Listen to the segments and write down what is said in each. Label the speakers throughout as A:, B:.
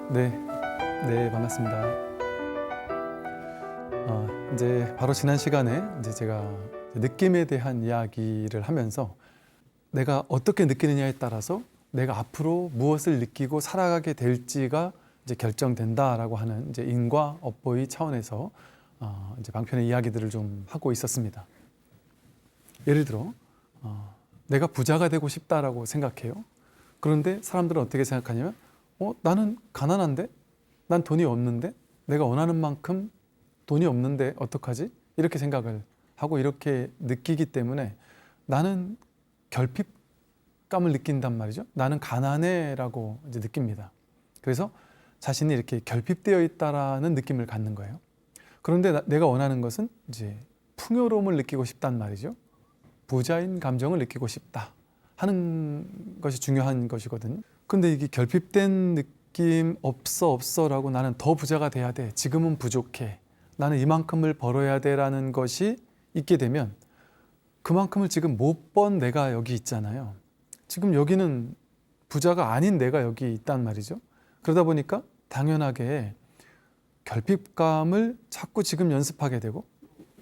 A: 네, 네, 반갑습니다. 이제 바로 지난 시간에 이제 제가 느낌에 대한 이야기를 하면서 내가 어떻게 느끼느냐에 따라서 내가 앞으로 무엇을 느끼고 살아가게 될지가 이제 결정된다라고 하는 이제 인과 업보의 차원에서 이제 방편의 이야기들을 좀 하고 있었습니다. 예를 들어 내가 부자가 되고 싶다라고 생각해요. 그런데 사람들은 어떻게 생각하냐면 나는 가난한데? 난 돈이 없는데? 내가 원하는 만큼 돈이 없는데 어떡하지? 이렇게 생각을 하고 이렇게 느끼기 때문에 나는 결핍감을 느낀단 말이죠. 나는 가난해라고 이제 느낍니다. 그래서 자신이 이렇게 결핍되어 있다라는 느낌을 갖는 거예요. 그런데 내가 원하는 것은 이제 풍요로움을 느끼고 싶단 말이죠. 부자인 감정을 느끼고 싶다 하는 것이 중요한 것이거든요. 근데 이게 결핍된 느낌 없어라고 나는 더 부자가 돼야 돼. 지금은 부족해. 나는 이만큼을 벌어야 돼라는 것이 있게 되면 그만큼을 지금 못 번 내가 여기 있잖아요. 지금 여기는 부자가 아닌 내가 여기 있단 말이죠. 그러다 보니까 당연하게 결핍감을 자꾸 지금 연습하게 되고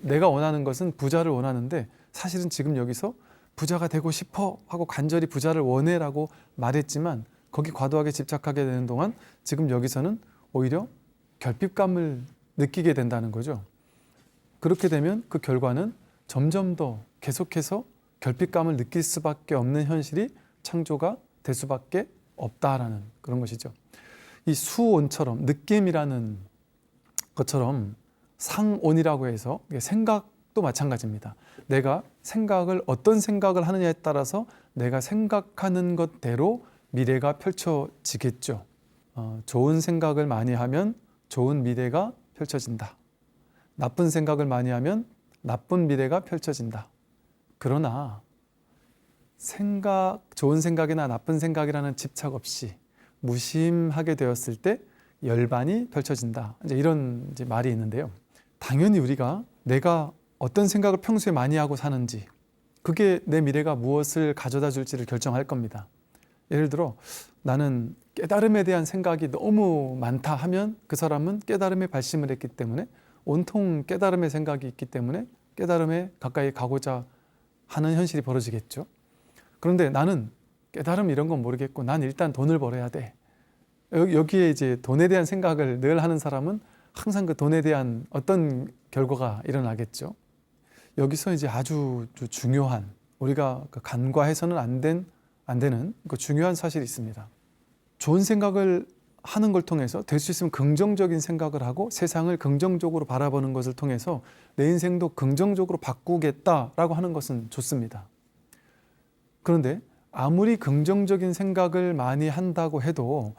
A: 내가 원하는 것은 부자를 원하는데 사실은 지금 여기서 부자가 되고 싶어 하고 간절히 부자를 원해라고 말했지만 거기 과도하게 집착하게 되는 동안 지금 여기서는 오히려 결핍감을 느끼게 된다는 거죠. 그렇게 되면 그 결과는 점점 더 계속해서 결핍감을 느낄 수밖에 없는 현실이 창조가 될 수밖에 없다라는 그런 것이죠. 이 수온처럼 느낌이라는 것처럼 상온이라고 해서 생각도 마찬가지입니다. 내가 생각을 어떤 생각을 하느냐에 따라서 내가 생각하는 것대로 미래가 펼쳐지겠죠. 좋은 생각을 많이 하면 좋은 미래가 펼쳐진다. 나쁜 생각을 많이 하면 나쁜 미래가 펼쳐진다. 그러나 좋은 생각이나 나쁜 생각이라는 집착 없이 무심하게 되었을 때 열반이 펼쳐진다. 이제 이런 이제 말이 있는데요. 당연히 우리가 내가 어떤 생각을 평소에 많이 하고 사는지 그게 내 미래가 무엇을 가져다 줄지를 결정할 겁니다. 예를 들어 나는 깨달음에 대한 생각이 너무 많다 하면 그 사람은 깨달음에 발심을 했기 때문에 온통 깨달음의 생각이 있기 때문에 깨달음에 가까이 가고자 하는 현실이 벌어지겠죠. 그런데 나는 깨달음 이런 건 모르겠고 난 일단 돈을 벌어야 돼. 여기에 이제 돈에 대한 생각을 늘 하는 사람은 항상 그 돈에 대한 어떤 결과가 일어나겠죠. 여기서 이제 아주 중요한 우리가 간과해서는 안 되는 그 중요한 사실이 있습니다. 좋은 생각을 하는 걸 통해서 될 수 있으면 긍정적인 생각을 하고 세상을 긍정적으로 바라보는 것을 통해서 내 인생도 긍정적으로 바꾸겠다라고 하는 것은 좋습니다. 그런데 아무리 긍정적인 생각을 많이 한다고 해도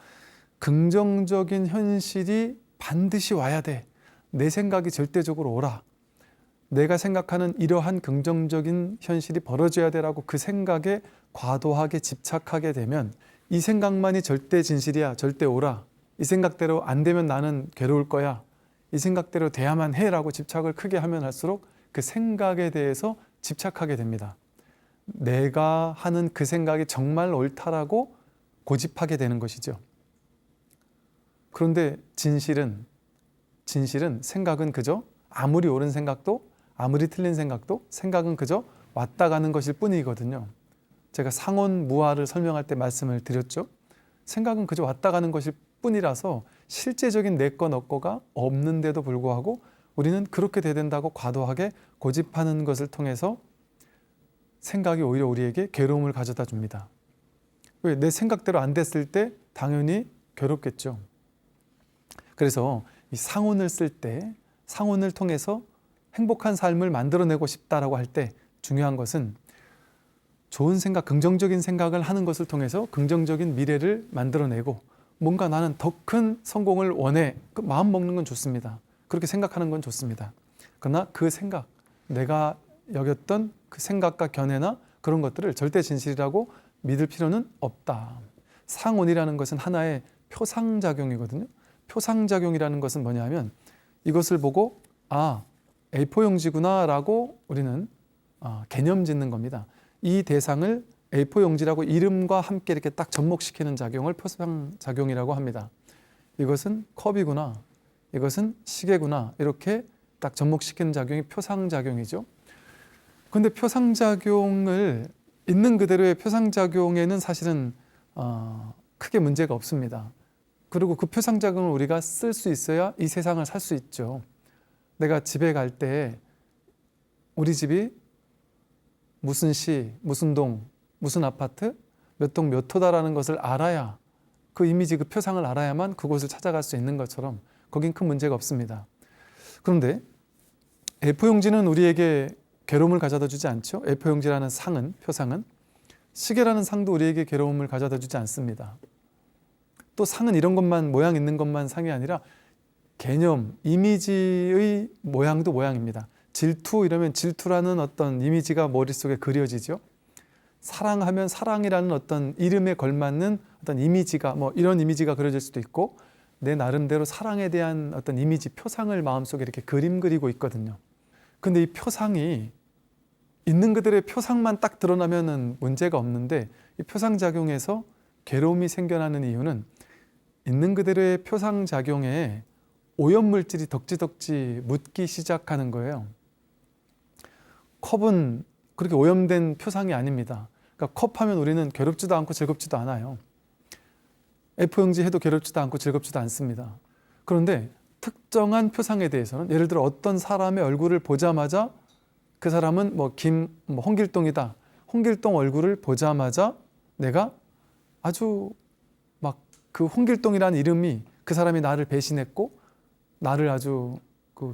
A: 긍정적인 현실이 반드시 와야 돼. 내 생각이 절대적으로 오라. 내가 생각하는 이러한 긍정적인 현실이 벌어져야 되라고 그 생각에 과도하게 집착하게 되면 이 생각만이 절대 진실이야. 절대 오라. 이 생각대로 안 되면 나는 괴로울 거야. 이 생각대로 돼야만 해라고 집착을 크게 하면 할수록 그 생각에 대해서 집착하게 됩니다. 내가 하는 그 생각이 정말 옳다라고 고집하게 되는 것이죠. 그런데 진실은 생각은 그저 아무리 옳은 생각도 아무리 틀린 생각도 생각은 그저 왔다 가는 것일 뿐이거든요. 제가 상온무아를 설명할 때 말씀을 드렸죠. 생각은 그저 왔다 가는 것일 뿐이라서 실제적인 내 거 너 거가 없는데도 불구하고 우리는 그렇게 돼야 된다고 과도하게 고집하는 것을 통해서 생각이 오히려 우리에게 괴로움을 가져다 줍니다. 왜? 내 생각대로 안 됐을 때 당연히 괴롭겠죠. 그래서 이 상온을 쓸 때 상온을 통해서 행복한 삶을 만들어내고 싶다라고 할 때 중요한 것은 좋은 생각, 긍정적인 생각을 하는 것을 통해서 긍정적인 미래를 만들어내고 뭔가 나는 더 큰 성공을 원해. 그 마음 먹는 건 좋습니다. 그렇게 생각하는 건 좋습니다. 그러나 그 생각, 내가 여겼던 그 생각과 견해나 그런 것들을 절대 진실이라고 믿을 필요는 없다. 상온이라는 것은 하나의 표상작용이거든요. 표상작용이라는 것은 뭐냐면 이것을 보고 A4 용지구나 라고 우리는 개념 짓는 겁니다. 이 대상을 A4 용지라고 이름과 함께 이렇게 딱 접목시키는 작용을 표상작용이라고 합니다. 이것은 컵이구나, 이것은 시계구나, 이렇게 딱 접목시키는 작용이 표상작용이죠. 그런데 표상작용을 있는 그대로의 표상작용에는 사실은 크게 문제가 없습니다. 그리고 그 표상작용을 우리가 쓸 수 있어야 이 세상을 살 수 있죠. 내가 집에 갈 때 우리 집이 무슨 시, 무슨 동, 무슨 아파트, 몇 동 몇 호다라는 것을 알아야, 그 이미지, 그 표상을 알아야만 그곳을 찾아갈 수 있는 것처럼 거긴 큰 문제가 없습니다. 그런데 A4용지는 우리에게 괴로움을 가져다 주지 않죠. A4용지라는 상은, 표상은, 시계라는 상도 우리에게 괴로움을 가져다 주지 않습니다. 또 상은 이런 것만, 모양 있는 것만 상이 아니라 개념, 이미지의 모양도 모양입니다. 질투 이러면 질투라는 어떤 이미지가 머릿속에 그려지죠. 사랑하면 사랑이라는 어떤 이름에 걸맞는 어떤 이미지가, 뭐 이런 이미지가 그려질 수도 있고, 내 나름대로 사랑에 대한 어떤 이미지, 표상을 마음속에 이렇게 그림 그리고 있거든요. 근데 이 표상이 있는 그들의 표상만 딱 드러나면은 문제가 없는데, 이 표상작용에서 괴로움이 생겨나는 이유는 있는 그대로의 표상작용에 오염물질이 덕지덕지 묻기 시작하는 거예요. 컵은 그렇게 오염된 표상이 아닙니다. 그러니까 컵하면 우리는 괴롭지도 않고 즐겁지도 않아요. A4용지 해도 괴롭지도 않고 즐겁지도 않습니다. 그런데 특정한 표상에 대해서는, 예를 들어 어떤 사람의 얼굴을 보자마자 그 사람은 홍길동이다. 홍길동 얼굴을 보자마자 내가 아주 막 그 홍길동이라는 이름이, 그 사람이 나를 배신했고 나를 아주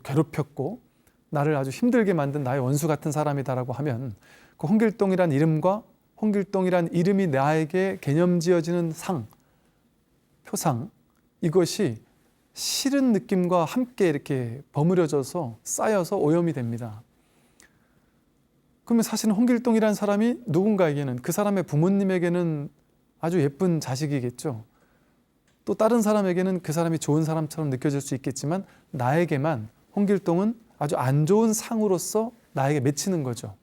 A: 괴롭혔고 나를 아주 힘들게 만든 나의 원수 같은 사람이다라고 하면, 그 홍길동이란 이름과 홍길동이란 이름이 나에게 개념지어지는 상, 표상, 이것이 싫은 느낌과 함께 이렇게 버무려져서 쌓여서 오염이 됩니다. 그러면 사실은 홍길동이란 사람이 누군가에게는, 그 사람의 부모님에게는 아주 예쁜 자식이겠죠. 또 다른 사람에게는 그 사람이 좋은 사람처럼 느껴질 수 있겠지만, 나에게만 홍길동은 아주 안 좋은 상으로서 나에게 맺히는 거죠.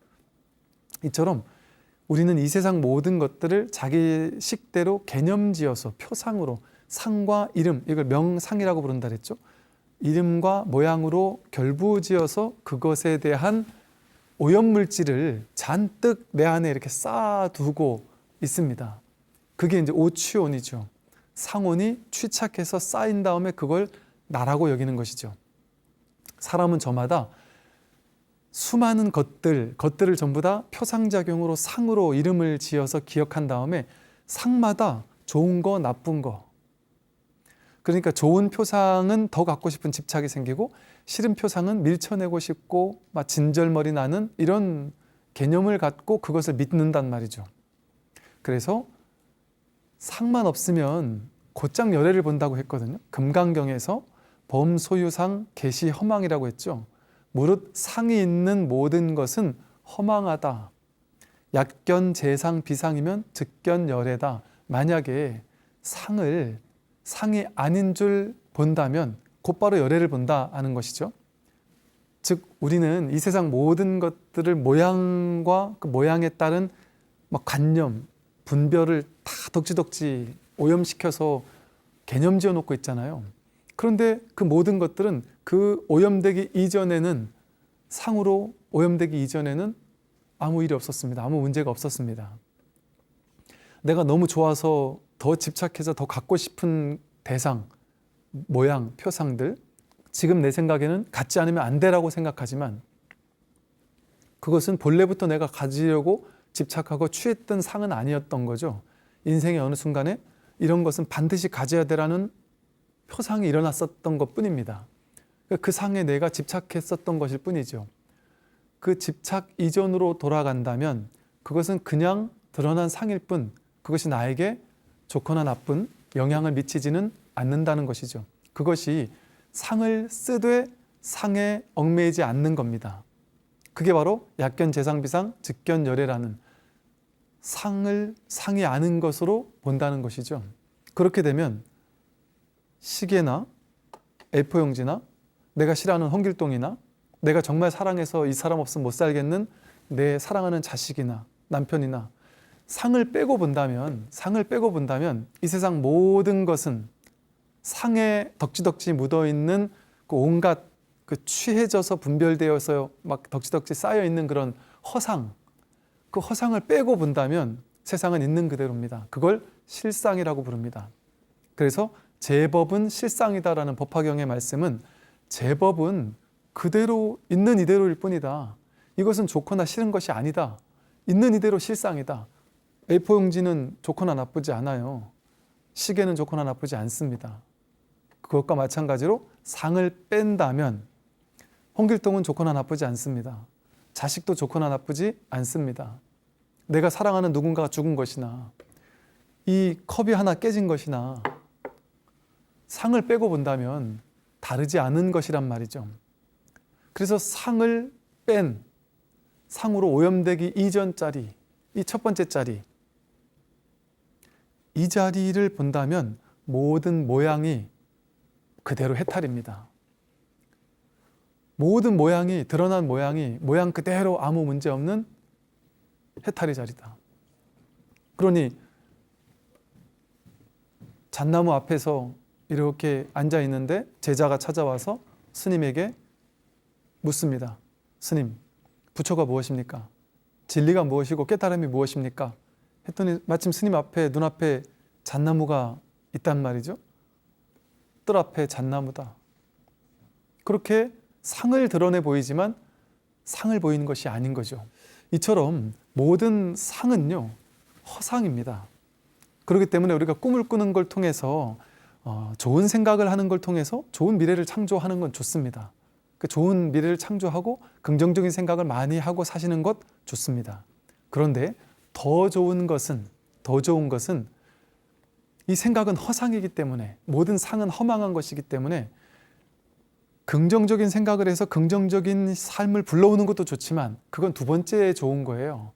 A: 이처럼 우리는 이 세상 모든 것들을 자기 식대로 개념지어서 표상으로, 상과 이름, 이걸 명상이라고 부른다 그랬죠. 이름과 모양으로 결부지어서 그것에 대한 오염물질을 잔뜩 내 안에 이렇게 쌓아두고 있습니다. 그게 이제 오취온이죠. 상온이 취착해서 쌓인 다음에 그걸 나라고 여기는 것이죠. 사람은 저마다 수많은 것들을 전부 다 표상작용으로, 상으로 이름을 지어서 기억한 다음에 상마다 좋은 거, 나쁜 거, 그러니까 좋은 표상은 더 갖고 싶은 집착이 생기고, 싫은 표상은 밀쳐내고 싶고 막 진절머리 나는 이런 개념을 갖고 그것을 믿는단 말이죠. 그래서 상만 없으면 곧장 열애를 본다고 했거든요. 금강경에서 범소유상 계시허망이라고 했죠. 무릇 상이 있는 모든 것은 허망하다. 약견 재상 비상이면 즉견 열애다. 만약에 상이 아닌 줄 본다면 곧바로 열애를 본다 하는 것이죠. 즉 우리는 이 세상 모든 것들을 모양과 그 모양에 따른 관념, 분별을 다 덕지덕지 오염시켜서 개념 지어놓고 있잖아요. 그런데 그 모든 것들은 그 오염되기 이전에는, 상으로 오염되기 이전에는 아무 일이 없었습니다. 아무 문제가 없었습니다. 내가 너무 좋아서 더 집착해서 더 갖고 싶은 대상, 모양, 표상들, 지금 내 생각에는 갖지 않으면 안 되라고 생각하지만 그것은 본래부터 내가 가지려고 집착하고 취했던 상은 아니었던 거죠. 인생의 어느 순간에 이런 것은 반드시 가져야 되라는 표상이 일어났었던 것뿐입니다. 그 상에 내가 집착했었던 것일 뿐이죠. 그 집착 이전으로 돌아간다면 그것은 그냥 드러난 상일 뿐, 그것이 나에게 좋거나 나쁜 영향을 미치지는 않는다는 것이죠. 그것이 상을 쓰되 상에 얽매이지 않는 겁니다. 그게 바로 약견 재상비상 즉견 열애라는, 상이 아는 것으로 본다는 것이죠. 그렇게 되면 시계나 A4용지나 내가 싫어하는 홍길동이나 내가 정말 사랑해서 이 사람 없으면 못 살겠는 내 사랑하는 자식이나 남편이나 상을 빼고 본다면 이 세상 모든 것은 상에 덕지덕지 묻어있는 그 온갖 그 취해져서 분별되어서 막 덕지덕지 쌓여있는 그런 허상, 그 허상을 빼고 본다면 세상은 있는 그대로입니다. 그걸 실상이라고 부릅니다. 그래서 제법은 실상이다라는 법화경의 말씀은 제법은 그대로 있는 이대로일 뿐이다. 이것은 좋거나 싫은 것이 아니다. 있는 이대로 실상이다. A4 용지는 좋거나 나쁘지 않아요. 시계는 좋거나 나쁘지 않습니다. 그것과 마찬가지로 상을 뺀다면 홍길동은 좋거나 나쁘지 않습니다. 자식도 좋거나 나쁘지 않습니다. 내가 사랑하는 누군가가 죽은 것이나 이 컵이 하나 깨진 것이나 상을 빼고 본다면 다르지 않은 것이란 말이죠. 그래서 상을 뺀, 상으로 오염되기 이전 자리, 이 첫 번째 자리, 이 자리를 본다면 모든 모양이 그대로 해탈입니다. 모든 모양이, 드러난 모양이 모양 그대로 아무 문제 없는 해탈의 자리다. 그러니 잣나무 앞에서 이렇게 앉아 있는데 제자가 찾아와서 스님에게 묻습니다. 스님, 부처가 무엇입니까? 진리가 무엇이고 깨달음이 무엇입니까? 했더니 마침 스님 앞에, 눈앞에 잣나무가 있단 말이죠. 뜰 앞에 잣나무다. 그렇게 상을 드러내 보이지만 상을 보이는 것이 아닌 거죠. 이처럼 모든 상은요, 허상입니다. 그렇기 때문에 우리가 꿈을 꾸는 걸 통해서 좋은 생각을 하는 걸 통해서 좋은 미래를 창조하는 건 좋습니다. 그 좋은 미래를 창조하고 긍정적인 생각을 많이 하고 사시는 것 좋습니다. 그런데 더 좋은 것은 이 생각은 허상이기 때문에, 모든 상은 허망한 것이기 때문에 긍정적인 생각을 해서 긍정적인 삶을 불러오는 것도 좋지만 그건 두 번째에 좋은 거예요.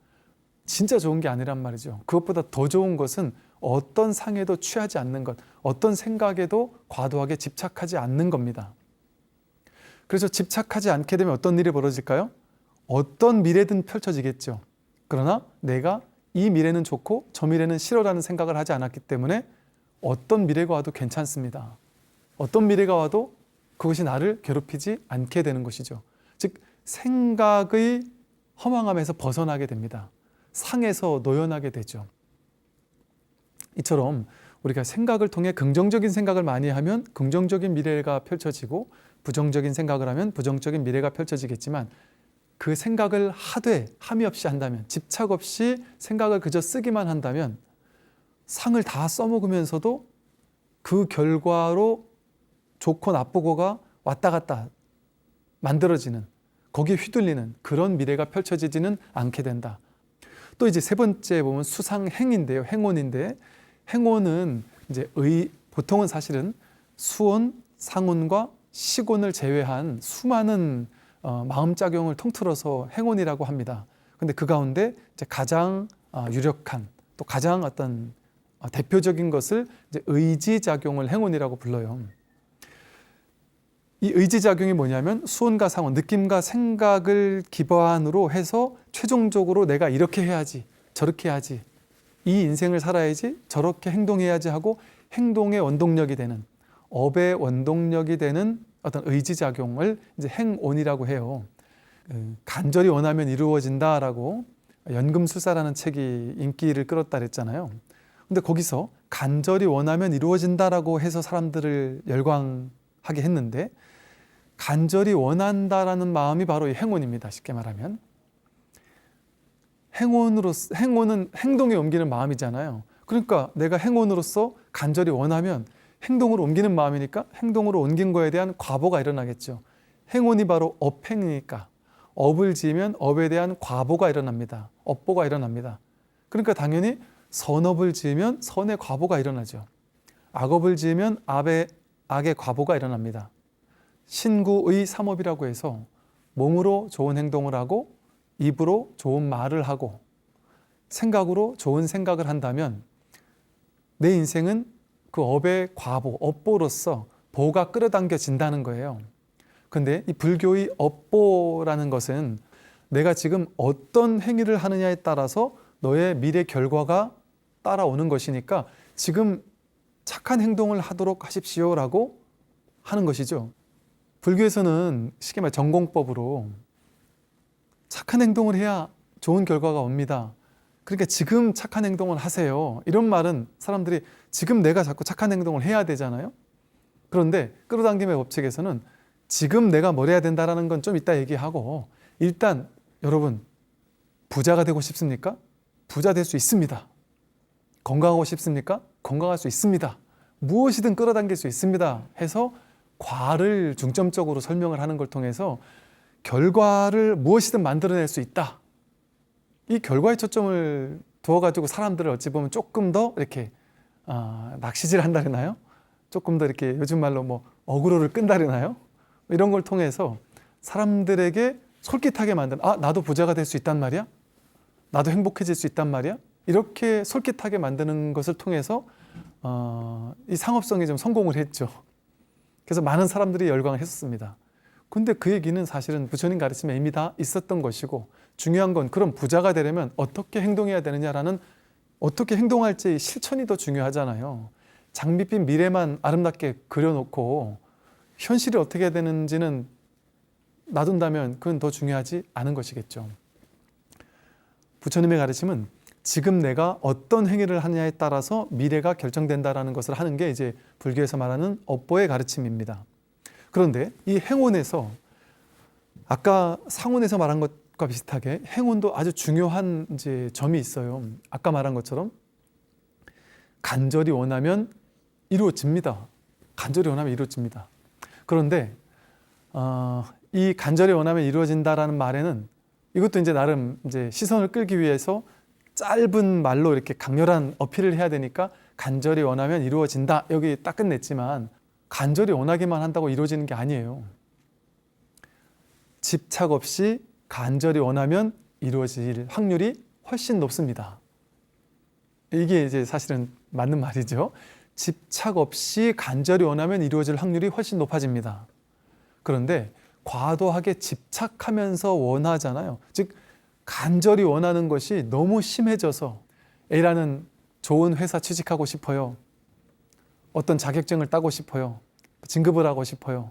A: 진짜 좋은 게 아니란 말이죠. 그것보다 더 좋은 것은 어떤 상에도 취하지 않는 것, 어떤 생각에도 과도하게 집착하지 않는 겁니다. 그래서 집착하지 않게 되면 어떤 일이 벌어질까요? 어떤 미래든 펼쳐지겠죠. 그러나 내가 이 미래는 좋고 저 미래는 싫어라는 생각을 하지 않았기 때문에 어떤 미래가 와도 괜찮습니다. 어떤 미래가 와도 그것이 나를 괴롭히지 않게 되는 것이죠. 즉 생각의 허망함에서 벗어나게 됩니다. 상에서 노연하게 되죠. 이처럼 우리가 생각을 통해 긍정적인 생각을 많이 하면 긍정적인 미래가 펼쳐지고 부정적인 생각을 하면 부정적인 미래가 펼쳐지겠지만 그 생각을 하되 함이 없이 한다면, 집착 없이 생각을 그저 쓰기만 한다면 상을 다 써먹으면서도 그 결과로 좋고 나쁘고가 왔다 갔다 만들어지는, 거기에 휘둘리는 그런 미래가 펼쳐지지는 않게 된다. 또 이제 세 번째 보면 수상행인데요. 행운인데, 행운은 이제 보통은 사실은 수온, 상운과 시곤을 제외한 수많은 마음작용을 통틀어서 행운이라고 합니다. 근데 그 가운데 이제 가장 유력한, 또 가장 어떤 대표적인 것을 이제 의지작용을 행운이라고 불러요. 이 의지작용이 뭐냐면 수온과 상온, 느낌과 생각을 기반으로 해서 최종적으로 내가 이렇게 해야지, 저렇게 해야지, 이 인생을 살아야지, 저렇게 행동해야지 하고 행동의 원동력이 되는, 업의 원동력이 되는 어떤 의지작용을 이제 행온이라고 해요. 간절히 원하면 이루어진다라고 연금술사라는 책이 인기를 끌었다 그랬잖아요. 근데 거기서 간절히 원하면 이루어진다라고 해서 사람들을 열광하게 했는데, 간절히 원한다라는 마음이 바로 이 행운입니다. 쉽게 말하면 행운은 행동에 옮기는 마음이잖아요. 그러니까 내가 행운으로서 간절히 원하면 행동으로 옮기는 마음이니까 행동으로 옮긴 거에 대한 과보가 일어나겠죠. 행운이 바로 업행이니까 업을 지으면 업에 대한 과보가 일어납니다. 업보가 일어납니다. 그러니까 당연히 선업을 지으면 선의 과보가 일어나죠. 악업을 지으면 악의 과보가 일어납니다. 신구의 삼업이라고 해서 몸으로 좋은 행동을 하고 입으로 좋은 말을 하고 생각으로 좋은 생각을 한다면 내 인생은 그 업의 과보, 업보로서 보가 끌어당겨진다는 거예요. 근데 이 불교의 업보라는 것은 내가 지금 어떤 행위를 하느냐에 따라서 너의 미래 결과가 따라오는 것이니까 지금 착한 행동을 하도록 하십시오라고 하는 것이죠. 불교에서는 쉽게 말해 전공법으로 착한 행동을 해야 좋은 결과가 옵니다. 그러니까 지금 착한 행동을 하세요. 이런 말은 사람들이 지금 내가 자꾸 착한 행동을 해야 되잖아요. 그런데 끌어당김의 법칙에서는 지금 내가 뭘 해야 된다는 건 좀 이따 얘기하고, 일단 여러분 부자가 되고 싶습니까? 부자 될 수 있습니다. 건강하고 싶습니까? 건강할 수 있습니다. 무엇이든 끌어당길 수 있습니다 해서 과를 중점적으로 설명을 하는 걸 통해서 결과를 무엇이든 만들어낼 수 있다. 이 결과에 초점을 두어가지고 사람들을 어찌 보면 조금 더 이렇게 낚시질 한다려나요? 조금 더 이렇게 요즘 말로 뭐 어그로를 끈다려나요? 이런 걸 통해서 사람들에게 솔깃하게 만든, 나도 부자가 될 수 있단 말이야? 나도 행복해질 수 있단 말이야? 이렇게 솔깃하게 만드는 것을 통해서 이 상업성에 좀 성공을 했죠. 그래서 많은 사람들이 열광을 했었습니다. 근데 그 얘기는 사실은 부처님 가르침에 이미 다 있었던 것이고, 중요한 건 그럼 부자가 되려면 어떻게 행동해야 되느냐라는, 어떻게 행동할지 실천이 더 중요하잖아요. 장밋빛 미래만 아름답게 그려놓고 현실이 어떻게 되는지는 놔둔다면 그건 더 중요하지 않은 것이겠죠. 부처님의 가르침은 지금 내가 어떤 행위를 하느냐에 따라서 미래가 결정된다라는 것을 하는 게 이제 불교에서 말하는 업보의 가르침입니다. 그런데 이 행원에서 아까 상원에서 말한 것과 비슷하게 행원도 아주 중요한 이제 점이 있어요. 아까 말한 것처럼 간절히 원하면 이루어집니다. 간절히 원하면 이루어집니다. 그런데 이 간절히 원하면 이루어진다라는 말에는 이것도 이제 나름 이제 시선을 끌기 위해서 짧은 말로 이렇게 강렬한 어필을 해야 되니까 간절히 원하면 이루어진다. 여기 딱 끝냈지만 간절히 원하기만 한다고 이루어지는 게 아니에요. 집착 없이 간절히 원하면 이루어질 확률이 훨씬 높습니다. 이게 이제 사실은 맞는 말이죠. 집착 없이 간절히 원하면 이루어질 확률이 훨씬 높아집니다. 그런데 과도하게 집착하면서 원하잖아요. 즉 간절히 원하는 것이 너무 심해져서 A라는 좋은 회사 취직하고 싶어요. 어떤 자격증을 따고 싶어요. 진급을 하고 싶어요.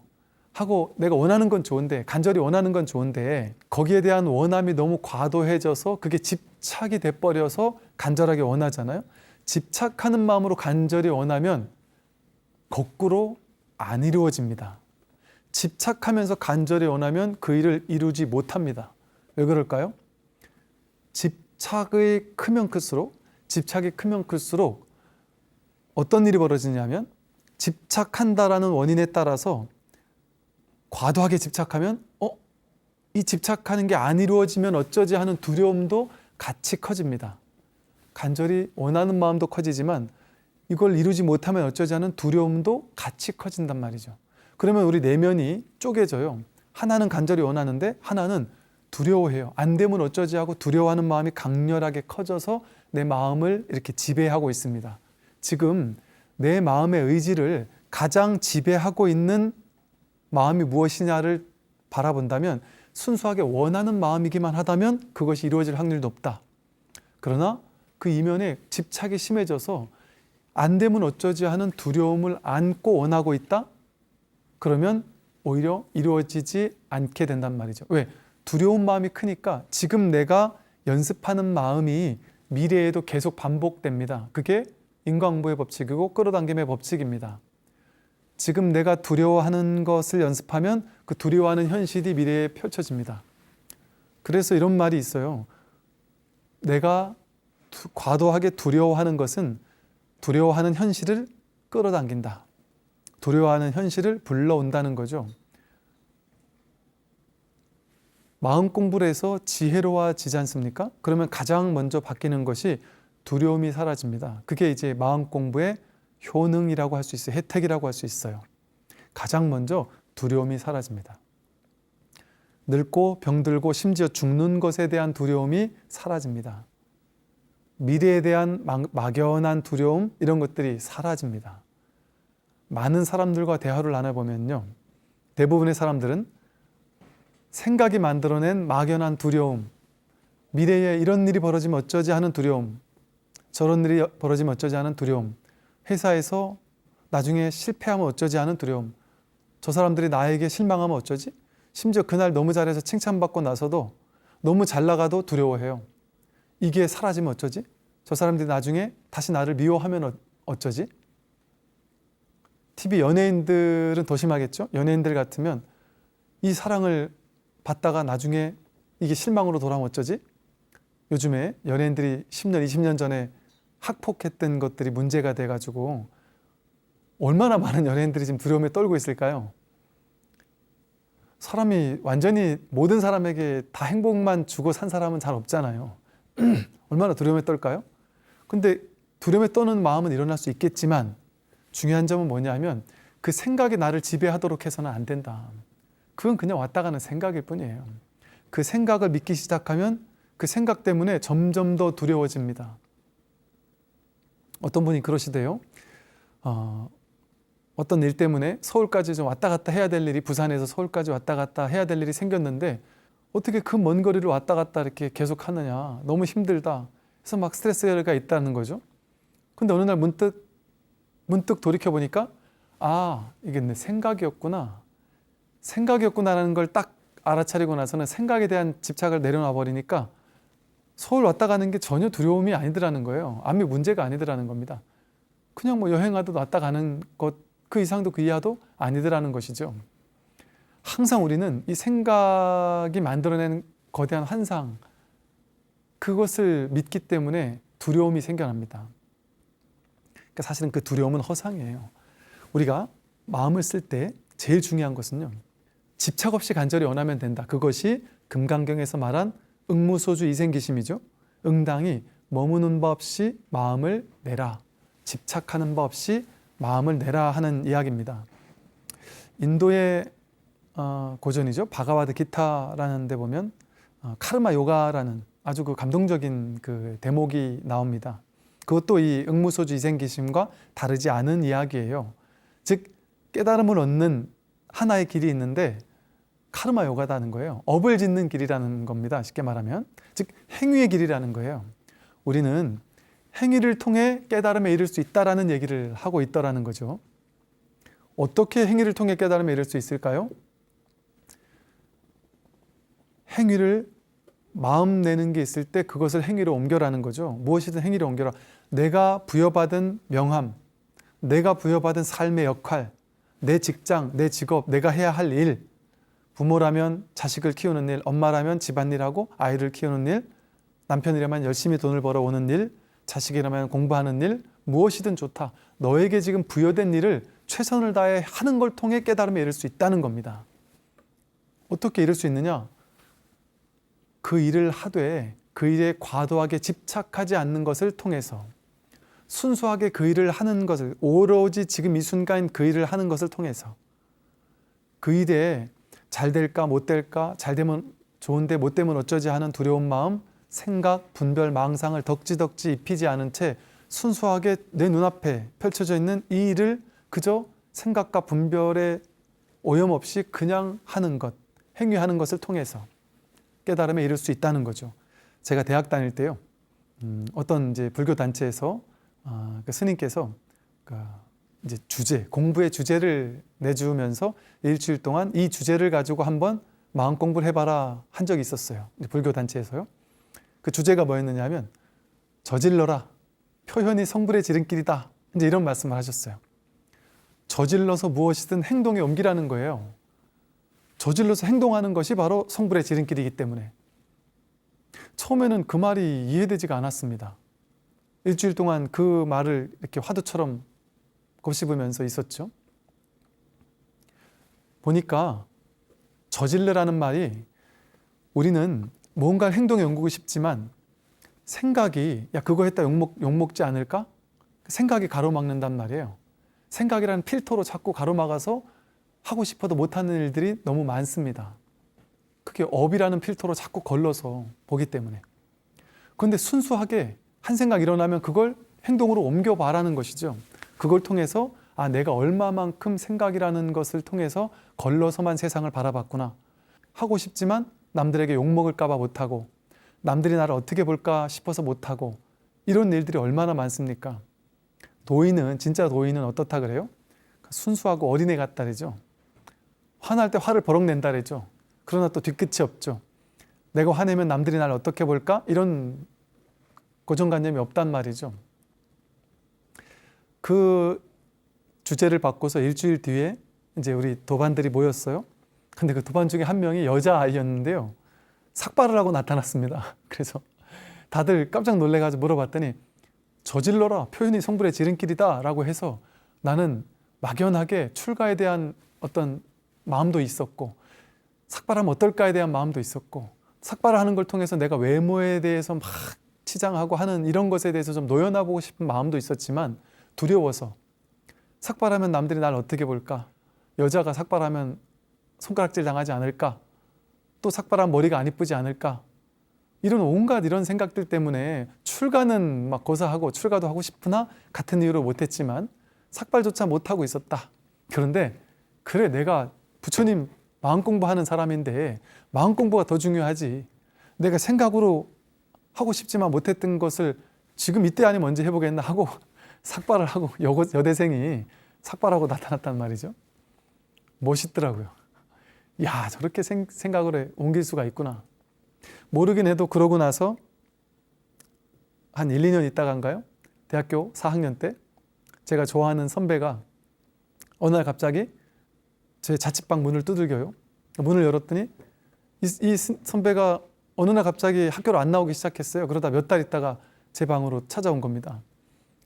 A: 하고 내가 원하는 건 좋은데, 간절히 원하는 건 좋은데 거기에 대한 원함이 너무 과도해져서 그게 집착이 돼버려서 간절하게 원하잖아요. 집착하는 마음으로 간절히 원하면 거꾸로 안 이루어집니다. 집착하면서 간절히 원하면 그 일을 이루지 못합니다. 왜 그럴까요? 집착이 크면 클수록 어떤 일이 벌어지냐면, 집착한다라는 원인에 따라서 과도하게 집착하면 이 집착하는 게 안 이루어지면 어쩌지 하는 두려움도 같이 커집니다. 간절히 원하는 마음도 커지지만 이걸 이루지 못하면 어쩌지 하는 두려움도 같이 커진단 말이죠. 그러면 우리 내면이 쪼개져요. 하나는 간절히 원하는데 하나는 두려워해요. 안 되면 어쩌지 하고 두려워하는 마음이 강렬하게 커져서 내 마음을 이렇게 지배하고 있습니다. 지금 내 마음의 의지를 가장 지배하고 있는 마음이 무엇이냐를 바라본다면 순수하게 원하는 마음이기만 하다면 그것이 이루어질 확률이 높다. 그러나 그 이면에 집착이 심해져서 안 되면 어쩌지 하는 두려움을 안고 원하고 있다? 그러면 오히려 이루어지지 않게 된단 말이죠. 왜? 두려운 마음이 크니까 지금 내가 연습하는 마음이 미래에도 계속 반복됩니다. 그게 인과응보의 법칙이고 끌어당김의 법칙입니다. 지금 내가 두려워하는 것을 연습하면 그 두려워하는 현실이 미래에 펼쳐집니다. 그래서 이런 말이 있어요. 내가 과도하게 두려워하는 것은 두려워하는 현실을 끌어당긴다. 두려워하는 현실을 불러온다는 거죠. 마음 공부를 해서 지혜로워지지 않습니까? 그러면 가장 먼저 바뀌는 것이 두려움이 사라집니다. 그게 이제 마음 공부의 효능이라고 할 수 있어요. 혜택이라고 할 수 있어요. 가장 먼저 두려움이 사라집니다. 늙고 병들고 심지어 죽는 것에 대한 두려움이 사라집니다. 미래에 대한 막연한 두려움, 이런 것들이 사라집니다. 많은 사람들과 대화를 나눠보면요, 대부분의 사람들은 생각이 만들어낸 막연한 두려움, 미래에 이런 일이 벌어지면 어쩌지 하는 두려움, 저런 일이 벌어지면 어쩌지 하는 두려움, 회사에서 나중에 실패하면 어쩌지 하는 두려움. 저 사람들이 나에게 실망하면 어쩌지? 심지어 그날 너무 잘해서 칭찬받고 나서도 너무 잘 나가도 두려워해요. 이게 사라지면 어쩌지? 저 사람들이 나중에 다시 나를 미워하면 어쩌지? TV 연예인들은 더 심하겠죠? 연예인들 같으면 이 사랑을 받다가 나중에 이게 실망으로 돌아오면 어쩌지? 요즘에 연예인들이 10년, 20년 전에 학폭했던 것들이 문제가 돼가지고 얼마나 많은 연예인들이 지금 두려움에 떨고 있을까요? 사람이 완전히 모든 사람에게 다 행복만 주고 산 사람은 잘 없잖아요. 얼마나 두려움에 떨까요? 근데 두려움에 떠는 마음은 일어날 수 있겠지만 중요한 점은 뭐냐면 그 생각이 나를 지배하도록 해서는 안 된다. 그건 그냥 왔다 가는 생각일 뿐이에요. 그 생각을 믿기 시작하면 그 생각 때문에 점점 더 두려워집니다. 어떤 분이 그러시대요. 어떤 일 때문에 서울까지 좀 왔다 갔다 해야 될 일이, 부산에서 서울까지 왔다 갔다 해야 될 일이 생겼는데 어떻게 그 먼 거리를 왔다 갔다 이렇게 계속 하느냐, 너무 힘들다. 그래서 막 스트레스가 있다는 거죠. 근데 어느 날 문득 돌이켜 보니까 이게 내 생각이었구나라는 걸 딱 알아차리고 나서는 생각에 대한 집착을 내려놔 버리니까 서울 왔다 가는 게 전혀 두려움이 아니더라는 거예요. 아무 문제가 아니더라는 겁니다. 그냥 뭐 여행하듯 왔다 가는 것, 그 이상도 그 이하도 아니더라는 것이죠. 항상 우리는 이 생각이 만들어낸 거대한 환상, 그것을 믿기 때문에 두려움이 생겨납니다. 그러니까 사실은 그 두려움은 허상이에요. 우리가 마음을 쓸 때 제일 중요한 것은요, 집착 없이 간절히 원하면 된다. 그것이 금강경에서 말한 응무소주 이생기심이죠. 응당이 머무는 바 없이 마음을 내라, 집착하는 바 없이 마음을 내라 하는 이야기입니다. 인도의 고전이죠. 바가와드 기타라는 데 보면 카르마 요가라는 아주 그 감동적인 그 대목이 나옵니다. 그것도 이 응무소주 이생기심과 다르지 않은 이야기예요. 즉 깨달음을 얻는 하나의 길이 있는데 카르마 요가다는 거예요. 업을 짓는 길이라는 겁니다. 쉽게 말하면 즉 행위의 길이라는 거예요. 우리는 행위를 통해 깨달음에 이를 수 있다라는 얘기를 하고 있더라는 거죠. 어떻게 행위를 통해 깨달음에 이를 수 있을까요? 행위를 마음 내는 게 있을 때 그것을 행위로 옮겨라는 거죠. 무엇이든 행위로 옮겨라. 내가 부여받은 명함, 내가 부여받은 삶의 역할, 내 직장, 내 직업, 내가 해야 할 일, 부모라면 자식을 키우는 일, 엄마라면 집안일하고 아이를 키우는 일, 남편이라면 열심히 돈을 벌어오는 일, 자식이라면 공부하는 일, 무엇이든 좋다. 너에게 지금 부여된 일을 최선을 다해 하는 걸 통해 깨달음에 이를 수 있다는 겁니다. 어떻게 이룰 수 있느냐? 그 일을 하되 그 일에 과도하게 집착하지 않는 것을 통해서, 순수하게 그 일을 하는 것을, 오로지 지금 이 순간 그 일을 하는 것을 통해서, 그 일에 잘 될까 못 될까, 잘 되면 좋은데 못 되면 어쩌지 하는 두려운 마음, 생각, 분별, 망상을 덕지덕지 입히지 않은 채 순수하게 내 눈앞에 펼쳐져 있는 이 일을 그저 생각과 분별에 오염 없이 그냥 하는 것, 행위하는 것을 통해서 깨달음에 이를 수 있다는 거죠. 제가 대학 다닐 때요, 어떤 이제 불교 단체에서 그 스님께서 이제 공부의 주제를 내주면서 일주일 동안 이 주제를 가지고 한번 마음 공부를 해봐라 한 적이 있었어요. 불교 단체에서요. 그 주제가 뭐였느냐 하면 저질러라, 표현이 성불의 지름길이다, 이제 이런 말씀을 하셨어요. 저질러서 무엇이든 행동에 옮기라는 거예요. 저질러서 행동하는 것이 바로 성불의 지름길이기 때문에. 처음에는 그 말이 이해되지가 않았습니다. 일주일 동안 그 말을 이렇게 화두처럼 곱씹으면서 있었죠. 보니까 저질러라는 말이, 우리는 뭔가를 행동에 옮기고 싶지만 생각이 야 그거 했다 욕먹지 않을까? 생각이 가로막는단 말이에요. 생각이라는 필터로 자꾸 가로막아서 하고 싶어도 못하는 일들이 너무 많습니다. 그게 업이라는 필터로 자꾸 걸러서 보기 때문에. 그런데 순수하게 한 생각 일어나면 그걸 행동으로 옮겨봐라는 것이죠. 그걸 통해서 내가 얼마만큼 생각이라는 것을 통해서 걸러서만 세상을 바라봤구나. 하고 싶지만 남들에게 욕먹을까 봐 못하고, 남들이 나를 어떻게 볼까 싶어서 못하고, 이런 일들이 얼마나 많습니까? 진짜 도인은 어떻다 그래요? 순수하고 어린애 같다 그러죠. 화날 때 화를 버럭 낸다 그러죠. 그러나 또 뒤끝이 없죠. 내가 화내면 남들이 날 어떻게 볼까? 이런 고정관념이 없단 말이죠. 그 주제를 바꿔서 일주일 뒤에 이제 우리 도반들이 모였어요. 근데 그 도반 중에 한 명이 여자아이였는데요. 삭발을 하고 나타났습니다. 그래서 다들 깜짝 놀래가지고 물어봤더니 저질러라, 표현이 성불의 지름길이다 라고 해서 나는 막연하게 출가에 대한 어떤 마음도 있었고 삭발하면 어떨까에 대한 마음도 있었고 삭발을 하는 걸 통해서 내가 외모에 대해서 막 치장하고 하는 이런 것에 대해서 좀 노연해보고 싶은 마음도 있었지만 두려워서 삭발하면 남들이 날 어떻게 볼까? 여자가 삭발하면 손가락질 당하지 않을까? 또 삭발하면 머리가 안 이쁘지 않을까? 이런 온갖 이런 생각들 때문에 출가는 막 고사하고 출가도 하고 싶으나 같은 이유로 못했지만 삭발조차 못하고 있었다. 그런데 그래 내가 부처님 마음 공부하는 사람인데 마음 공부가 더 중요하지. 내가 생각으로 하고 싶지만 못했던 것을 지금 이때 아니면 언제 해보겠나 하고 삭발을 하고 여대생이 삭발하고 나타났단 말이죠. 멋있더라고요. 야, 저렇게 생각을 옮길 수가 있구나. 모르긴 해도 그러고 나서 한 1, 2년 있다간가요? 대학교 4학년 때 제가 좋아하는 선배가 어느 날 갑자기 제 자취방 문을 두들겨요. 문을 열었더니 이 선배가 어느 날 갑자기 학교를 안 나오기 시작했어요. 그러다 몇 달 있다가 제 방으로 찾아온 겁니다.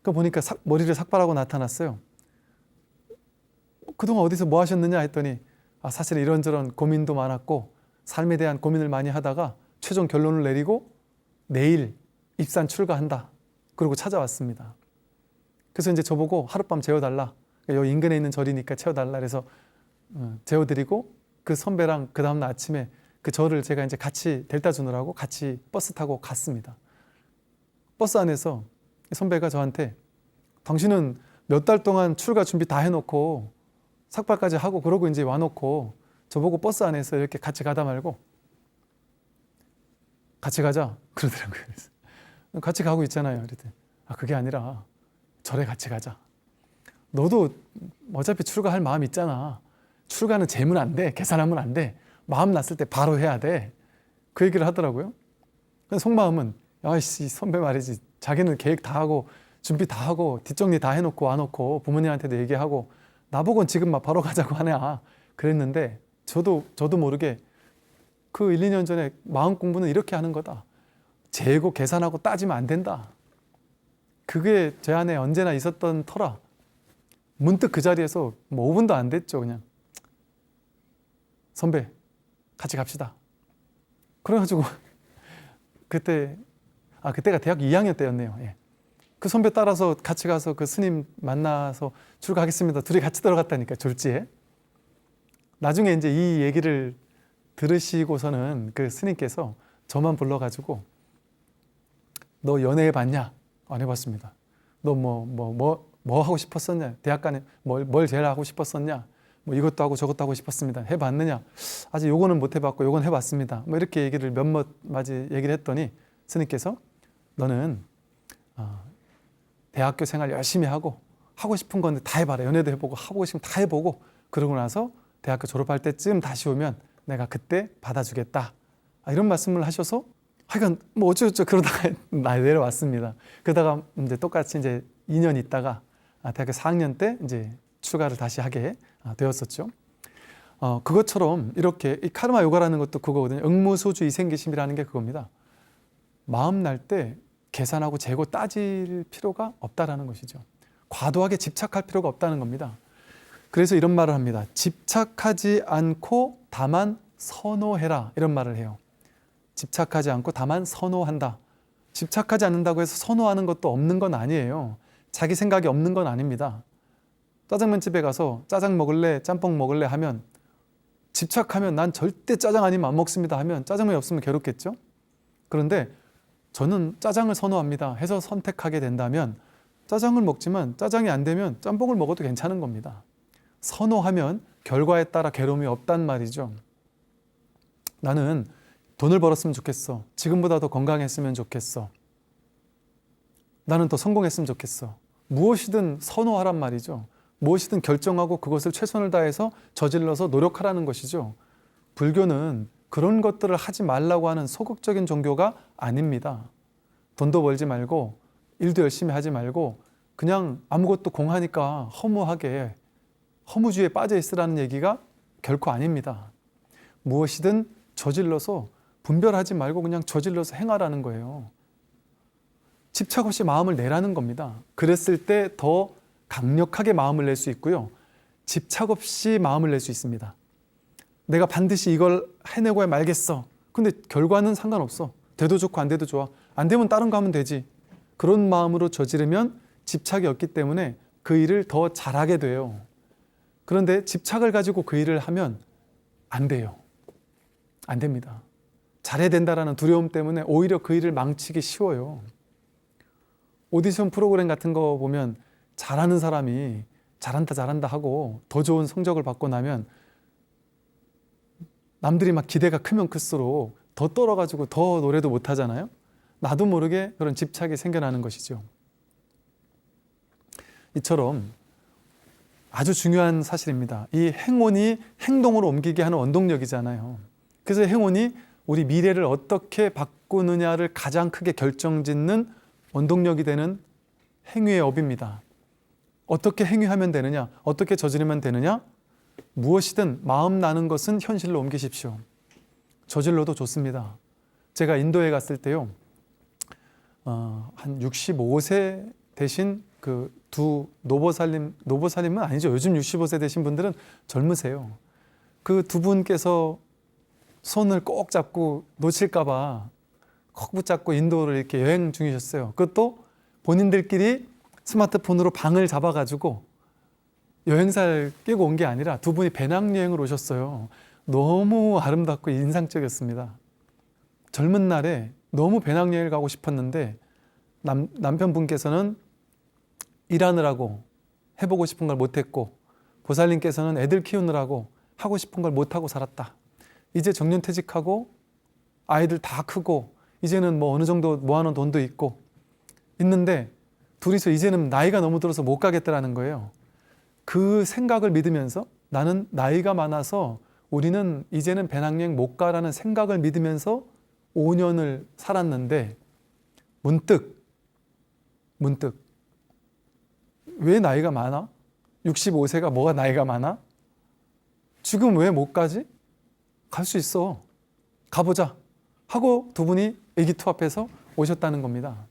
A: 그 보니까 머리를 삭발하고 나타났어요. 그동안 어디서 뭐 하셨느냐 했더니 사실 이런저런 고민도 많았고 삶에 대한 고민을 많이 하다가 최종 결론을 내리고 내일 입산 출가한다. 그러고 찾아왔습니다. 그래서 이제 저보고 하룻밤 재워달라. 여기 인근에 있는 절이니까 채워달라. 그래서 재워드리고 그 선배랑 그 다음날 아침에 그 절을 제가 이제 같이 델타 주느라고 같이 버스 타고 갔습니다. 버스 안에서 선배가 저한테 당신은 몇 달 동안 출가 준비 다 해놓고 삭발까지 하고 그러고 이제 와놓고 저보고 버스 안에서 이렇게 같이 가다 말고 같이 가자 그러더라고요. 그래서 같이 가고 있잖아요. 그랬더니 그게 아니라 절에 같이 가자. 너도 어차피 출가할 마음 있잖아. 출가는 재면 안 돼. 계산하면 안 돼. 마음 났을 때 바로 해야 돼. 그 얘기를 하더라고요. 속마음은 아이씨 선배 말이지. 자기는 계획 다 하고 준비 다 하고 뒷정리 다 해놓고 와놓고 부모님한테도 얘기하고 나보고는 지금 막 바로 가자고 하냐 그랬는데 저도 모르게 그 1, 2년 전에 마음 공부는 이렇게 하는 거다. 재고 계산하고 따지면 안 된다. 그게 제 안에 언제나 있었던 터라 문득 그 자리에서 뭐 5분도 안 됐죠. 그냥 선배 같이 갑시다. 그래가지고 그때가 대학교 2학년 때였네요. 예. 그 선배 따라서 같이 가서 그 스님 만나서 출가하겠습니다. 둘이 같이 들어갔다니까 졸지에. 나중에 이제 이 얘기를 들으시고서는 그 스님께서 저만 불러가지고 너 연애해 봤냐? 안 해봤습니다. 너 뭐 하고 싶었었냐? 대학 간에 뭘 제일 하고 싶었었냐? 뭐 이것도 하고 저것도 하고 싶었습니다. 해봤느냐? 아직 요거는 못 해봤고 요건 해봤습니다. 뭐 이렇게 얘기를 몇몇 마디 얘기를 했더니 스님께서 너는 대학교 생활 열심히 하고 싶은 건데 다 해봐라. 연애도 해보고 하고 싶은 다 해보고 그러고 나서 대학교 졸업할 때쯤 다시 오면 내가 그때 받아주겠다. 이런 말씀을 하셔서 하여간 뭐 어쩌고저쩌고 그러다가 내려왔습니다. 그러다가 이제 똑같이 이제 2년 있다가 대학교 4학년 때 이제 출가를 다시 하게 되었었죠. 그것처럼 이렇게 이 카르마 요가라는 것도 그거거든요. 응무소주 이생기심이라는 게 그겁니다. 마음 날 때 계산하고 재고 따질 필요가 없다라는 것이죠. 과도하게 집착할 필요가 없다는 겁니다. 그래서 이런 말을 합니다. 집착하지 않고 다만 선호해라. 이런 말을 해요. 집착하지 않고 다만 선호한다. 집착하지 않는다고 해서 선호하는 것도 없는 건 아니에요. 자기 생각이 없는 건 아닙니다. 짜장면 집에 가서 짜장 먹을래, 짬뽕 먹을래 하면 집착하면 난 절대 짜장 아니면 안 먹습니다 하면 짜장면이 없으면 괴롭겠죠? 그런데 저는 짜장을 선호합니다 해서 선택하게 된다면 짜장을 먹지만 짜장이 안 되면 짬뽕을 먹어도 괜찮은 겁니다. 선호하면 결과에 따라 괴로움이 없단 말이죠. 나는 돈을 벌었으면 좋겠어. 지금보다 더 건강했으면 좋겠어. 나는 더 성공했으면 좋겠어. 무엇이든 선호하란 말이죠. 무엇이든 결정하고 그것을 최선을 다해서 저질러서 노력하라는 것이죠. 불교는 그런 것들을 하지 말라고 하는 소극적인 종교가 아닙니다. 돈도 벌지 말고 일도 열심히 하지 말고 그냥 아무것도 공하니까 허무하게 허무주의에 빠져 있으라는 얘기가 결코 아닙니다. 무엇이든 저질러서 분별하지 말고 그냥 저질러서 행하라는 거예요. 집착 없이 마음을 내라는 겁니다. 그랬을 때 더 강력하게 마음을 낼 수 있고요. 집착 없이 마음을 낼 수 있습니다. 내가 반드시 이걸 해내고 말겠어. 근데 결과는 상관없어. 돼도 좋고 안 돼도 좋아. 안 되면 다른 거 하면 되지. 그런 마음으로 저지르면 집착이 없기 때문에 그 일을 더 잘하게 돼요. 그런데 집착을 가지고 그 일을 하면 안 돼요. 안 됩니다. 잘해야 된다라는 두려움 때문에 오히려 그 일을 망치기 쉬워요. 오디션 프로그램 같은 거 보면 잘하는 사람이 잘한다 하고 더 좋은 성적을 받고 나면 남들이 막 기대가 크면 클수록 더 떨어가지고 더 노래도 못하잖아요. 나도 모르게 그런 집착이 생겨나는 것이죠. 이처럼 아주 중요한 사실입니다. 이 행운이 행동으로 옮기게 하는 원동력이잖아요. 그래서 행운이 우리 미래를 어떻게 바꾸느냐를 가장 크게 결정짓는 원동력이 되는 행위의 업입니다. 어떻게 행위하면 되느냐? 어떻게 저지르면 되느냐? 무엇이든 마음 나는 것은 현실로 옮기십시오. 저질러도 좋습니다. 제가 인도에 갔을 때요, 한 65세 되신 그 두 노보살님은 아니죠. 요즘 65세 되신 분들은 젊으세요. 그 두 분께서 손을 꼭 잡고 놓칠까봐 콕 붙잡고 인도를 이렇게 여행 중이셨어요. 그것도 본인들끼리 스마트폰으로 방을 잡아가지고 여행사를 끼고 온 게 아니라 두 분이 배낭여행을 오셨어요. 너무 아름답고 인상적이었습니다. 젊은 날에 너무 배낭여행을 가고 싶었는데 남편분께서는 일하느라고 해보고 싶은 걸 못했고 보살님께서는 애들 키우느라고 하고 싶은 걸 못하고 살았다. 이제 정년퇴직하고 아이들 다 크고 이제는 뭐 어느 정도 모아놓은 돈도 있고 있는데 둘이서 이제는 나이가 너무 들어서 못 가겠다라는 거예요. 그 생각을 믿으면서 나는 나이가 많아서 우리는 이제는 배낭여행 못 가라는 생각을 믿으면서 5년을 살았는데 문득 왜 나이가 많아? 65세가 뭐가 나이가 많아? 지금 왜 못 가지? 갈 수 있어. 가보자 하고 두 분이 의기투합해서 오셨다는 겁니다.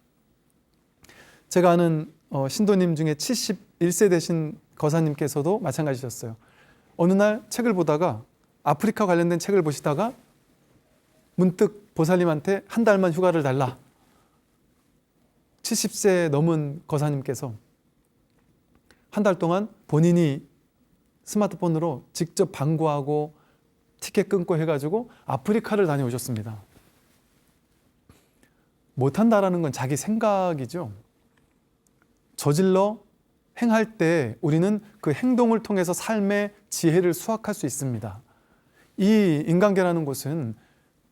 A: 제가 아는 신도님 중에 71세 되신 거사님께서도 마찬가지셨어요. 어느 날 책을 보다가 아프리카 관련된 책을 보시다가 문득 보살님한테 한 달만 휴가를 달라. 70세 넘은 거사님께서 한 달 동안 본인이 스마트폰으로 직접 방구하고 티켓 끊고 해가지고 아프리카를 다녀오셨습니다. 못한다라는 건 자기 생각이죠. 저질러 행할 때 우리는 그 행동을 통해서 삶의 지혜를 수확할 수 있습니다. 이 인간계라는 곳은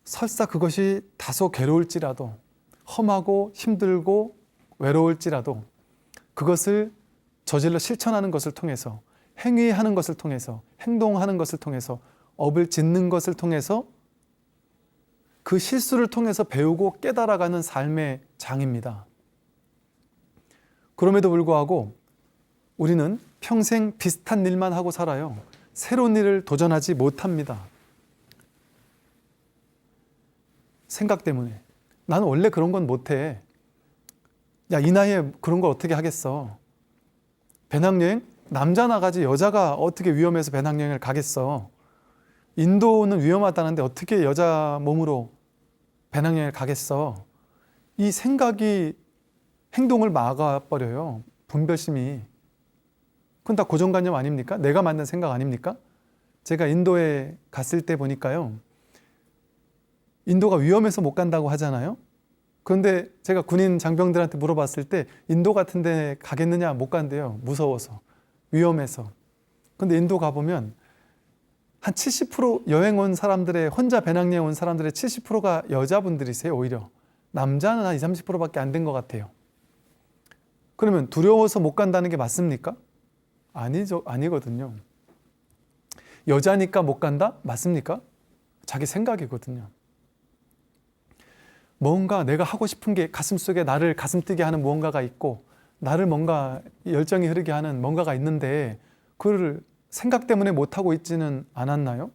A: 설사 그것이 다소 괴로울지라도 험하고 힘들고 외로울지라도 그것을 저질러 실천하는 것을 통해서 행위하는 것을 통해서 행동하는 것을 통해서 업을 짓는 것을 통해서 그 실수를 통해서 배우고 깨달아가는 삶의 장입니다. 그럼에도 불구하고 우리는 평생 비슷한 일만 하고 살아요. 새로운 일을 도전하지 못합니다. 생각 때문에. 나는 원래 그런 건 못해. 야, 이 나이에 그런 걸 어떻게 하겠어. 배낭여행? 남자 나가지 여자가 어떻게 위험해서 배낭여행을 가겠어. 인도는 위험하다는데 어떻게 여자 몸으로 배낭여행을 가겠어. 이 생각이 행동을 막아버려요. 분별심이. 그건 다 고정관념 아닙니까? 내가 만든 생각 아닙니까? 제가 인도에 갔을 때 보니까요. 인도가 위험해서 못 간다고 하잖아요. 그런데 제가 군인 장병들한테 물어봤을 때 인도 같은 데 가겠느냐? 못 간대요. 무서워서. 위험해서. 근데 인도 가보면 한 70% 여행 온 사람들의 혼자 배낭여행 온 사람들의 70%가 여자분들이세요. 오히려. 남자는 한 20, 30%밖에 안 된 것 같아요. 그러면 두려워서 못 간다는 게 맞습니까? 아니거든요. 여자니까 못 간다? 맞습니까? 자기 생각이거든요. 뭔가 내가 하고 싶은 게 가슴속에 나를 가슴 뛰게 하는 무언가가 있고 나를 뭔가 열정이 흐르게 하는 뭔가가 있는데 그걸 생각 때문에 못하고 있지는 않았나요?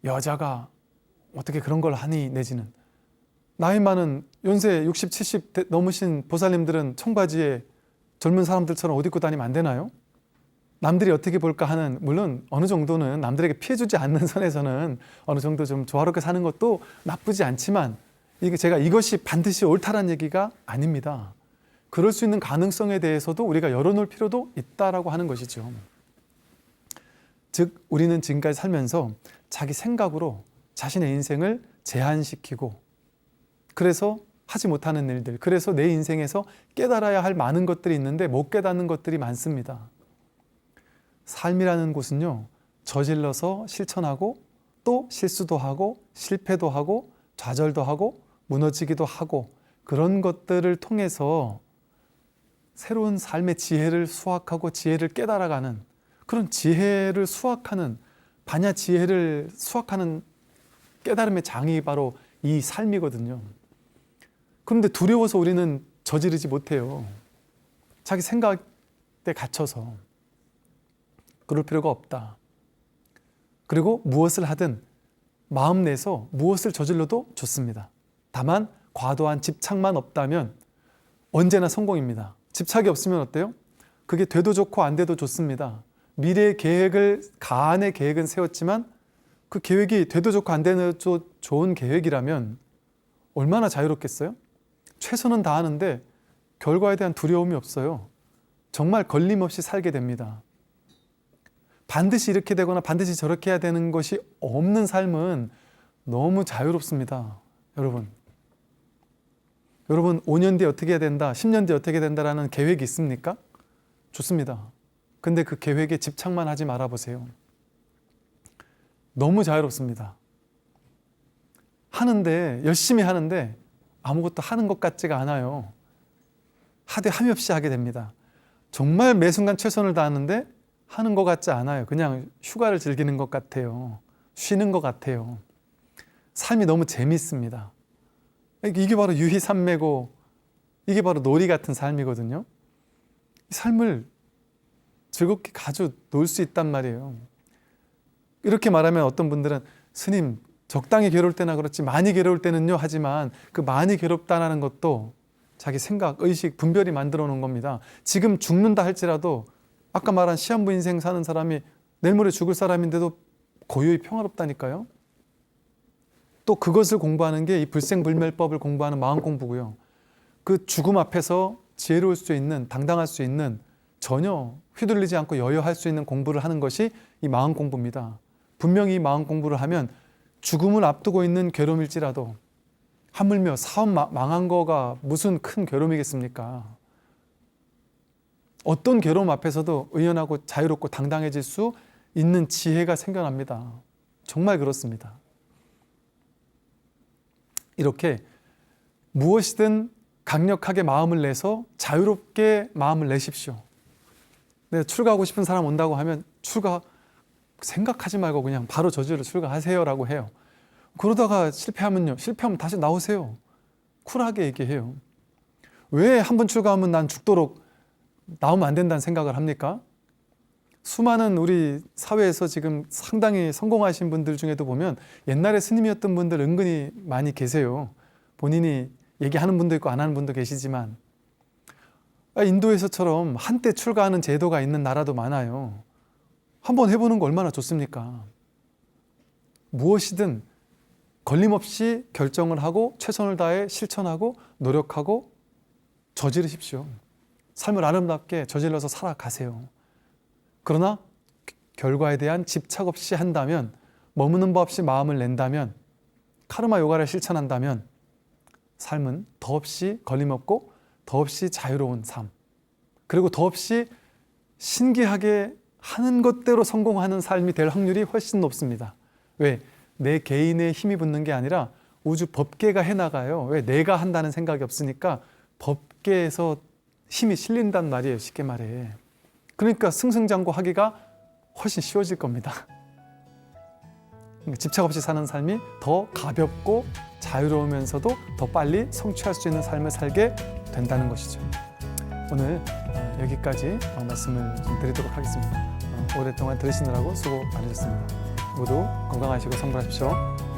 A: 여자가 어떻게 그런 걸 하니 내지는 나이 많은 연세 60, 70 넘으신 보살님들은 청바지에 젊은 사람들처럼 옷 입고 다니면 안 되나요? 남들이 어떻게 볼까 하는, 물론 어느 정도는 남들에게 피해주지 않는 선에서는 어느 정도 좀 조화롭게 사는 것도 나쁘지 않지만 제가 이것이 반드시 옳다라는 얘기가 아닙니다. 그럴 수 있는 가능성에 대해서도 우리가 열어놓을 필요도 있다라고 하는 것이죠. 즉 우리는 지금까지 살면서 자기 생각으로 자신의 인생을 제한시키고 그래서 하지 못하는 일들, 그래서 내 인생에서 깨달아야 할 많은 것들이 있는데 못 깨닫는 것들이 많습니다. 삶이라는 곳은요, 저질러서 실천하고 또 실수도 하고 실패도 하고 좌절도 하고 무너지기도 하고 그런 것들을 통해서 새로운 삶의 지혜를 수확하고 지혜를 깨달아가는 그런 지혜를 수확하는 반야 지혜를 수확하는 깨달음의 장이 바로 이 삶이거든요. 그런데 두려워서 우리는 저지르지 못해요. 자기 생각에 갇혀서. 그럴 필요가 없다. 그리고 무엇을 하든 마음 내서 무엇을 저질러도 좋습니다. 다만 과도한 집착만 없다면 언제나 성공입니다. 집착이 없으면 어때요? 그게 돼도 좋고 안 돼도 좋습니다. 미래의 계획을, 가안의 계획은 세웠지만 그 계획이 돼도 좋고 안 돼도 좋은 계획이라면 얼마나 자유롭겠어요? 최선은 다하는데 결과에 대한 두려움이 없어요. 정말 걸림없이 살게 됩니다. 반드시 이렇게 되거나 반드시 저렇게 해야 되는 것이 없는 삶은 너무 자유롭습니다. 여러분 5년 뒤에 어떻게 해야 된다, 10년 뒤에 어떻게 된다라는 계획이 있습니까? 좋습니다. 근데 그 계획에 집착만 하지 말아보세요. 너무 자유롭습니다. 하는데, 열심히 하는데 아무것도 하는 것 같지가 않아요. 하되 함이 없이 하게 됩니다. 정말 매 순간 최선을 다하는데 하는 것 같지 않아요. 그냥 휴가를 즐기는 것 같아요. 쉬는 것 같아요. 삶이 너무 재밌습니다. 이게 바로 유희산매고 이게 바로 놀이 같은 삶이거든요. 이 삶을 즐겁게 가져 놀 수 있단 말이에요. 이렇게 말하면 어떤 분들은 스님 적당히 괴로울 때나 그렇지 많이 괴로울 때는요 하지만 그 많이 괴롭다는 것도 자기 생각, 의식, 분별이 만들어 놓은 겁니다. 지금 죽는다 할지라도 아까 말한 시한부 인생 사는 사람이 내일 모레 죽을 사람인데도 고요히 평화롭다니까요. 또 그것을 공부하는 게 이 불생불멸법을 공부하는 마음 공부고요. 그 죽음 앞에서 지혜로울 수 있는, 당당할 수 있는, 전혀 휘둘리지 않고 여여할 수 있는 공부를 하는 것이 이 마음 공부입니다. 분명히 이 마음 공부를 하면 죽음을 앞두고 있는 괴로움일지라도 하물며 사업 망한 거가 무슨 큰 괴로움이겠습니까? 어떤 괴로움 앞에서도 의연하고 자유롭고 당당해질 수 있는 지혜가 생겨납니다. 정말 그렇습니다. 이렇게 무엇이든 강력하게 마음을 내서 자유롭게 마음을 내십시오. 내가 출가하고 싶은 사람 온다고 하면 출가 생각하지 말고 그냥 바로 저절로 출가하세요라고 해요. 그러다가 실패하면요. 실패하면 다시 나오세요. 쿨하게 얘기해요. 왜 한 번 출가하면 난 죽도록 나오면 안 된다는 생각을 합니까? 수많은 우리 사회에서 지금 상당히 성공하신 분들 중에도 보면 옛날에 스님이었던 분들 은근히 많이 계세요. 본인이 얘기하는 분도 있고 안 하는 분도 계시지만 인도에서처럼 한때 출가하는 제도가 있는 나라도 많아요. 한번 해보는 거 얼마나 좋습니까? 무엇이든 걸림없이 결정을 하고 최선을 다해 실천하고 노력하고 저지르십시오. 삶을 아름답게 저질러서 살아가세요. 그러나 결과에 대한 집착 없이 한다면, 머무는 법 없이 마음을 낸다면, 카르마 요가를 실천한다면 삶은 더없이 걸림없고 더없이 자유로운 삶, 그리고 더없이 신기하게 하는 것대로 성공하는 삶이 될 확률이 훨씬 높습니다. 왜? 내 개인의 힘이 붙는 게 아니라 우주 법계가 해나가요. 왜? 내가 한다는 생각이 없으니까 법계에서 힘이 실린단 말이에요. 쉽게 말해. 그러니까 승승장구하기가 훨씬 쉬워질 겁니다. 집착 없이 사는 삶이 더 가볍고 자유로우면서도 더 빨리 성취할 수 있는 삶을 살게 된다는 것이죠. 오늘 여기까지 말씀을 좀 드리도록 하겠습니다. 오랫동안 들으시느라고 수고 많으셨습니다. 모두 건강하시고 성불하십시오.